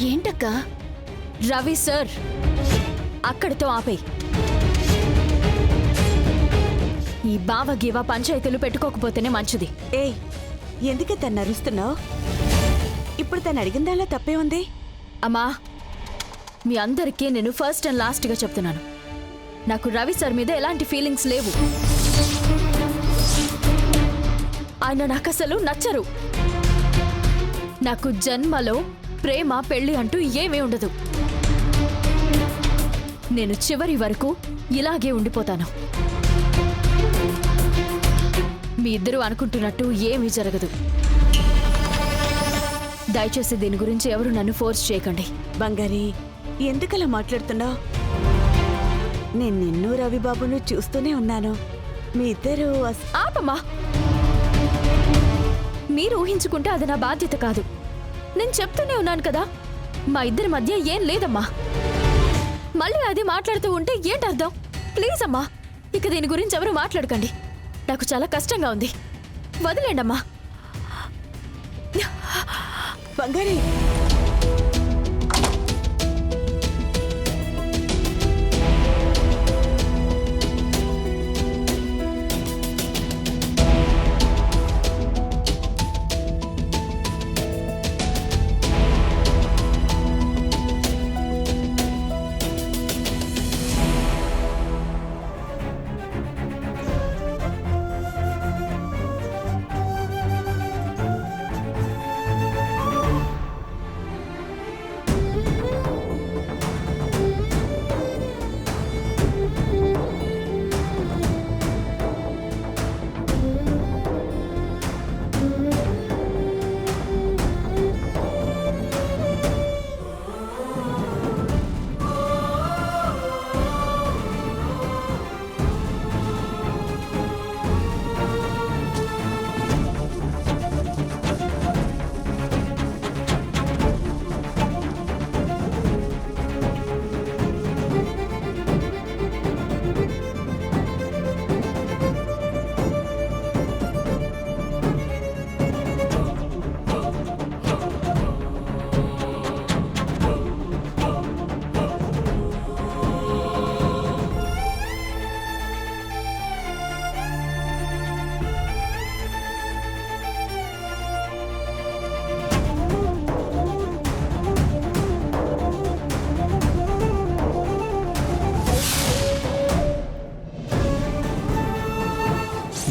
ఏంటక్కా? Ravi sir, అక్కడితో ఆపేయ్. ఈ బావగీవ పంచాయతీలు పెట్టుకోకపోతేనే మంచిది. ఏయ్, ఎందుకే తను అరుస్తున్నావు? ఇప్పుడు తను అడిగిందాలా తప్పే ఉంది? అమ్మా, మీ అందరికీ నేను ఫస్ట్ అండ్ లాస్ట్గా చెప్తున్నాను, నాకు రవి సార్ మీద ఎలాంటి ఫీలింగ్స్ లేవు. ఆయన నాకు అసలు నచ్చరు. నాకు జన్మలో ప్రేమ పెళ్లి అంటూ ఏమీ ఉండదు. నేను చివరి వరకు ఇలాగే ఉండిపోతాను. మీ ఇద్దరు అనుకుంటున్నట్టు ఏమీ జరగదు. దయచేసి దీని గురించి ఎవరు నన్ను ఫోర్స్ చేయకండి. బంగారి, ఎందుకలా మాట్లాడుతున్నావు? నేను నిన్ను రవిబాబును చూస్తూనే ఉన్నాను. మీ ఇద్దరు ఆపమ్మా. మీరు ఊహించుకుంటే అది నా బాధ్యత కాదు. నేను చెప్తూనే ఉన్నాను కదా, మా ఇద్దరి మధ్య ఏం లేదమ్మా. మళ్ళీ అది మాట్లాడుతూ ఉంటే ఏంటర్థం? ప్లీజ్ అమ్మా, ఇక దీని గురించి ఎవరు మాట్లాడకండి. నాకు చాలా కష్టంగా ఉంది. వదిలేండమ్మా. బంగారి,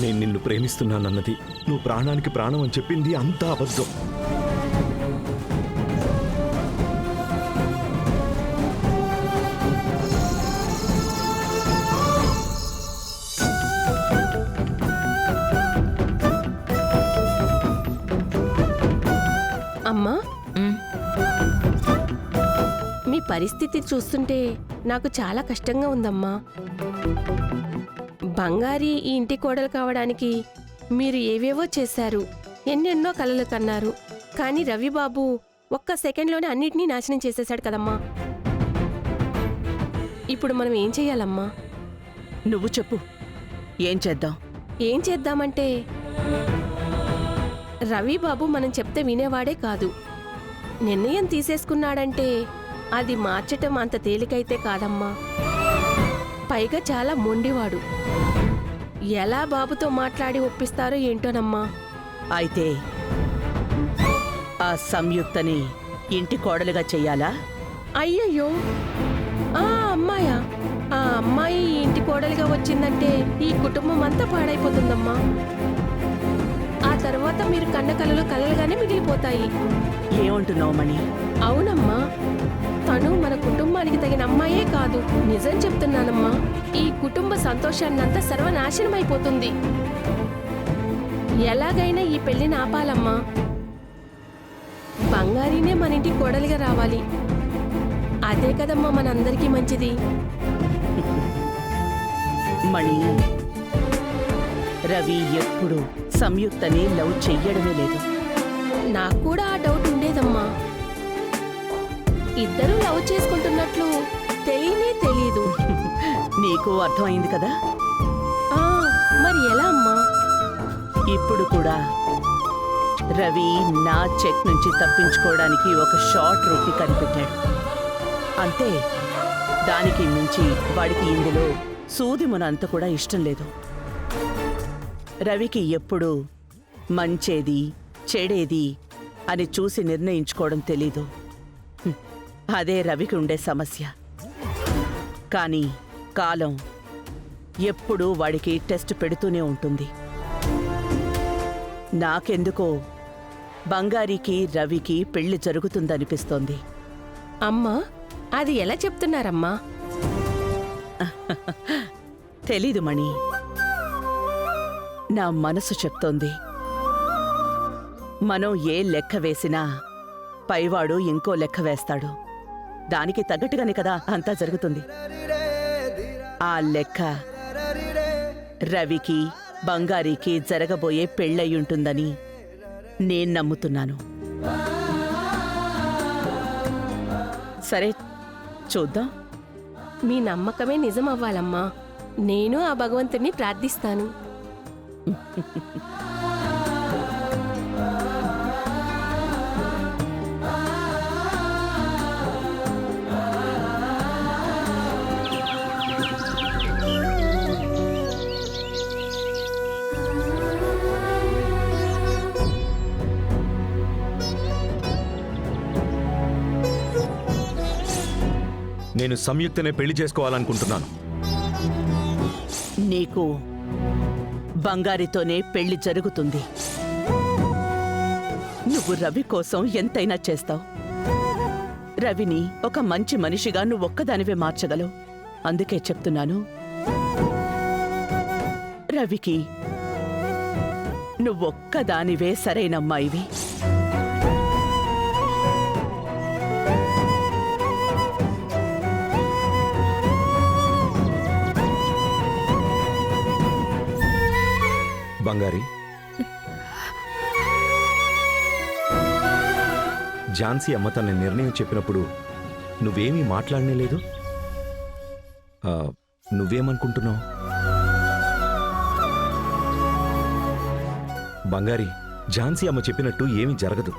నేను నిన్ను ప్రేమిస్తున్నానన్నది, నువ్వు ప్రాణానికి ప్రాణం అని చెప్పింది అంతా అబద్ధం. అమ్మా, మీ పరిస్థితి చూస్తుంటే నాకు చాలా కష్టంగా ఉందమ్మా. బంగారి ఈ ఇంటి కోడలు కావడానికి మీరు ఏవేవో చేశారు, ఎన్నెన్నో కలలు కన్నారు. కానీ రవిబాబు ఒక్క సెకండ్లోనే అన్నిటినీ నాశనం చేసేశాడు కదమ్మా. ఇప్పుడు మనం ఏం చెయ్యాలమ్మా? నువ్వు చెప్పు, ఏం చేద్దాం? ఏం చేద్దామంటే, రవిబాబు మనం చెప్తే వినేవాడే కాదు. నిర్ణయం తీసేసుకున్నాడంటే అది మార్చటం అంత తేలికైతే కాదమ్మా. పైగా చాలా మొండివాడు. ఎలా బాబుతో మాట్లాడి ఒప్పిస్తారో ఏంటోనమ్మా. అయితే ఆ సంయుక్తని ఇంటి కోడలుగా చెయ్యాలా? అయ్యయ్యో, ఆ అమ్మాయా? ఆ అమ్మాయి ఈ ఇంటి కోడలిగా వచ్చిందంటే ఈ కుటుంబం అంతా పాడైపోతుందమ్మా. ఆ తర్వాత మీరు కన్న కలలు కలలుగానే మిగిలిపోతాయి. ఏమంటున్నావు మణి? అవునమ్మా, తను మన కుటుంబానికి తగిన అమ్మాయే కాదు. నిజం చెప్తున్నానమ్మా, ఈ కుటుంబ సంతోషాన్నంతా సర్వనాశనమైపోతుంది. ఎలాగైనా ఈ పెళ్లిని ఆపాలమ్మా. బంగారీనే మన ఇంటి కోడలిగా రావాలి. అదే కదమ్మా మనందరికీ మంచిది. మణి, రవి ఎప్పుడు సంయుక్తని లవ్ చెయ్యడమే లేదు. నాకు కూడా ఆ డౌట్ ఉండేదమ్మా. ఇద్దరూ లవ్ చేసుకుంటున్నట్లు తెలియనే తెలీదు. నీకు అర్థమైంది కదా? మరి ఎలా అమ్మా? ఇప్పుడు కూడా రవి నా చెక్ నుంచి తప్పించుకోవడానికి ఒక షార్ట్ రూట్ని కనిపెట్టాడు. అంతే, దానికి మించి వాడికి ఇందులో సూదిమున అంత కూడా ఇష్టం లేదు. రవికి ఎప్పుడూ మంచేది చెడేది అని చూసి నిర్ణయించుకోవడం తెలీదు. అదే రవికి ఉండే సమస్య. కానీ కాలం ఎప్పుడూ వాడికి టెస్ట్ పెడుతూనే ఉంటుంది. నాకెందుకో బంగారికి రవికి పెళ్లి జరుగుతుందనిపిస్తోంది. అమ్మా, అది ఎలా చెప్తున్నారమ్మా? తెలీదు మణి, నా మనసు చెప్తోంది. మనం ఏ లెక్క వేసినా పైవాడు ఇంకో లెక్క వేస్తాడు. దానికి తగ్గట్టుగానే కదా అంతా జరుగుతుంది. ఆ లెక్క రవికి బంగారికి జరగబోయే పెళ్ళయ్యుంటుందని నేను నమ్ముతున్నాను. సరే, చూద్దాం. మీ నమ్మకమే నిజం అవ్వాలమ్మా. నేను ఆ భగవంతుణ్ణి ప్రార్థిస్తాను. నేను సంయుక్తనే పెళ్లి చేసుకోవాలనుకుంటున్నాను. నీకు బంగారితోనే పెళ్లి జరుగుతుంది. నువ్వు రవి కోసం ఎంతైనా చేస్తావు. రవిని ఒక మంచి మనిషిగా నువ్వొక్కదానివే మార్చగలవు. అందుకే చెప్తున్నాను, రవికి నువ్వొక్కదానివే సరైన అమ్మాయివి. బంగారి, ఝాన్సీ అమ్మ తన నిర్ణయం చెప్పినప్పుడు నువ్వేమీ మాట్లాడనే లేదు. నువ్వేమనుకుంటున్నావు? బంగారి, ఝాన్సీ అమ్మ చెప్పినట్టు ఏమీ జరగదు.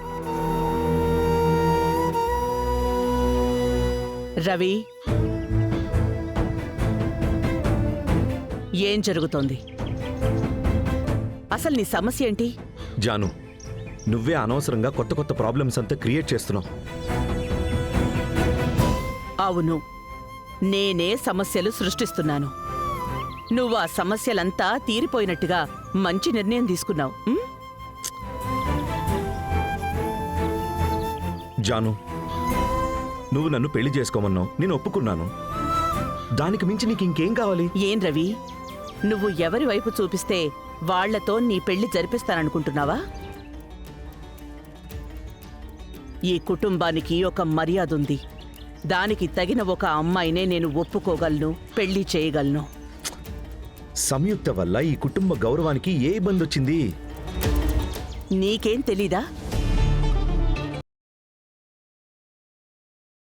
రవి, ఏం జరుగుతోంది? అసలు నీ సమస్య ఏంటి? జాను, నువ్వే అనవసరంగా కొత్త కొత్త ప్రాబ్లమ్స్ అంతా క్రియేట్ చేస్తున్నావు. అవును, నేనే సమస్యలు సృష్టిస్తున్నాను. నువ్వు ఆ సమస్యలంతా తీరిపోయినట్టుగా మంచి నిర్ణయం తీసుకున్నావు. జాను, నువ్వు నన్ను పెళ్లి చేసుకోమన్నావు, నేను ఒప్పుకున్నాను. దానికి మించి నీకు ఇంకేం కావాలి? ఏం రవి, నువ్వు ఎవరి వైపు చూపిస్తే వాళ్లతో నీ పెళ్లి జరిపిస్తాననుకుంటున్నావా? ఈ కుటుంబానికి ఒక మర్యాద ఉంది. దానికి తగిన ఒక అమ్మాయినే నేను ఒప్పుకోగలను, పెళ్లి చేయగలను. సంయుక్త వల్ల ఈ కుటుంబ గౌరవానికి ఏ ఇబ్బంది వచ్చింది? నీకేం తెలీదా?